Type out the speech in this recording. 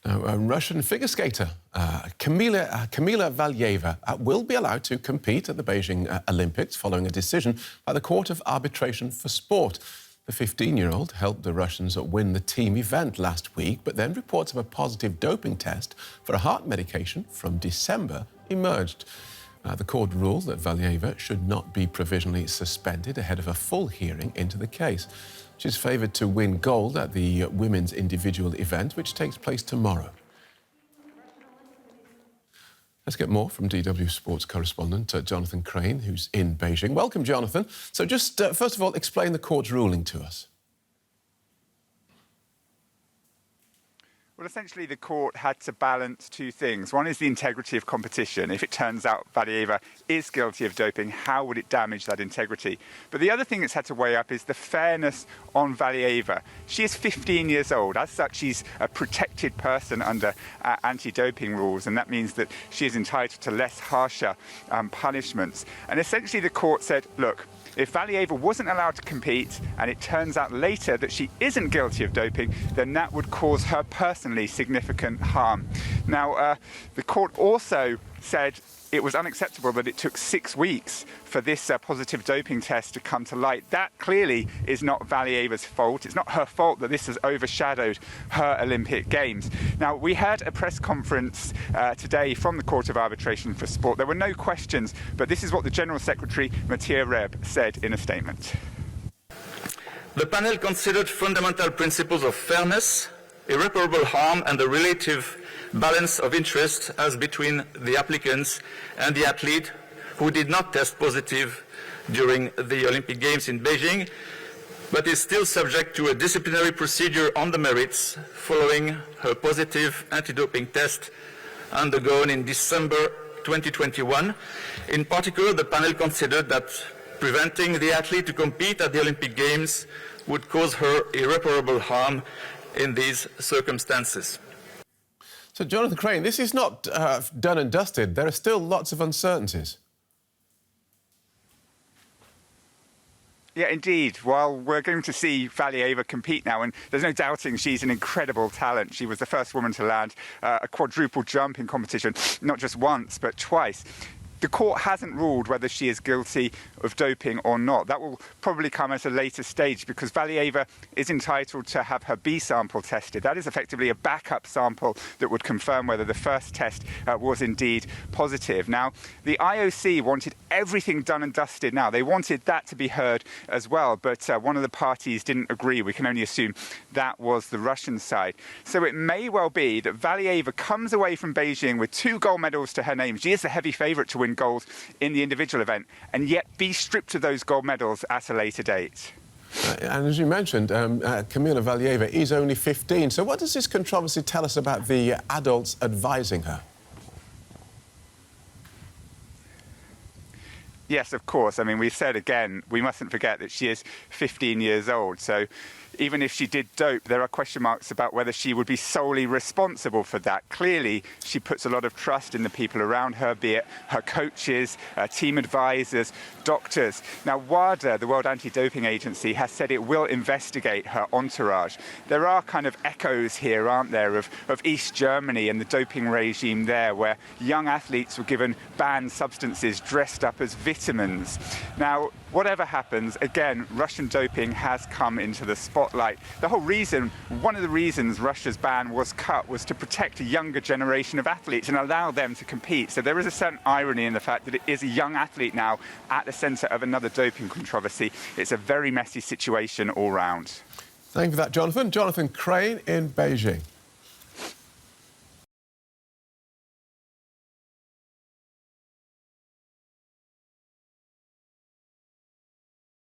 Now, Russian figure skater Kamila Valieva will be allowed to compete at the Beijing Olympics following a decision by the Court of Arbitration for Sport. The 15-year-old helped the Russians win the team event last week, but then reports of a positive doping test for a heart medication from December emerged. The court ruled that Valieva should not be provisionally suspended ahead of a full hearing into the case. She's favoured to win gold at the women's individual event, which takes place tomorrow. Let's get more from DW Sports correspondent Jonathan Crane, who's in Beijing. Welcome, Jonathan. So just, first of all, explain the court's ruling to us. Well, essentially, the court had to balance two things. One is the integrity of competition. If it turns out Valieva is guilty of doping, how would it damage that integrity? But the other thing it's had to weigh up is the fairness on Valieva. She is 15 years old. As such, she's a protected person under anti-doping rules, and that means that she is entitled to less harsher punishments. And essentially, the court said, look, if Valieva wasn't allowed to compete and it turns out later that she isn't guilty of doping, then that would cause her personally significant harm. Now, the court also said it was unacceptable that it took 6 weeks for this positive doping test to come to light. That clearly is not Valieva's fault. It's not her fault that this has overshadowed her Olympic Games. Now, we had a press conference today from the Court of Arbitration for Sport. There were no questions, but this is what the General Secretary, Mattia Reb, said in a statement. The panel considered fundamental principles of fairness, irreparable harm, and the relative balance of interest as between the applicants and the athlete who did not test positive during the Olympic Games in Beijing, but is still subject to a disciplinary procedure on the merits following her positive anti-doping test undergone in December 2021. In particular, the panel considered that preventing the athlete to compete at the Olympic Games would cause her irreparable harm in these circumstances. So, Jonathan Crane, this is not done and dusted. There are still lots of uncertainties. Yeah, indeed. Well, we're going to see Valieva compete now, and there's no doubting she's an incredible talent. She was the first woman to land a quadruple jump in competition, not just once, but twice. The court hasn't ruled whether she is guilty of doping or not. That will probably come at a later stage because Valieva is entitled to have her B sample tested. That is effectively a backup sample that would confirm whether the first test was indeed positive. Now, the IOC wanted everything done and dusted now. They wanted that to be heard as well, but one of the parties didn't agree. We can only assume that was the Russian side. So it may well be that Valieva comes away from Beijing with 2 gold medals to her name. She is the heavy favourite to win gold in the individual event, and yet be stripped of those gold medals at a later date. And as you mentioned, Kamila Valieva is only 15. So what does this controversy tell us about the adults advising her? Yes, of course. I mean, we've said again, we mustn't forget that she is 15 years old. So even if she did dope, there are question marks about whether she would be solely responsible for that. Clearly, she puts a lot of trust in the people around her, be it her coaches, team advisors, doctors. Now, WADA, the World Anti-Doping Agency, has said it will investigate her entourage. There are kind of echoes here, aren't there, of East Germany and the doping regime there, where young athletes were given banned substances dressed up as vitamins. Now, whatever happens, again, Russian doping has come into the spotlight. The whole reason, one of the reasons Russia's ban was cut was to protect a younger generation of athletes and allow them to compete. So there is a certain irony in the fact that it is a young athlete now at the centre of another doping controversy. It's a very messy situation all round. Thank you for that, Jonathan. Jonathan Crane in Beijing.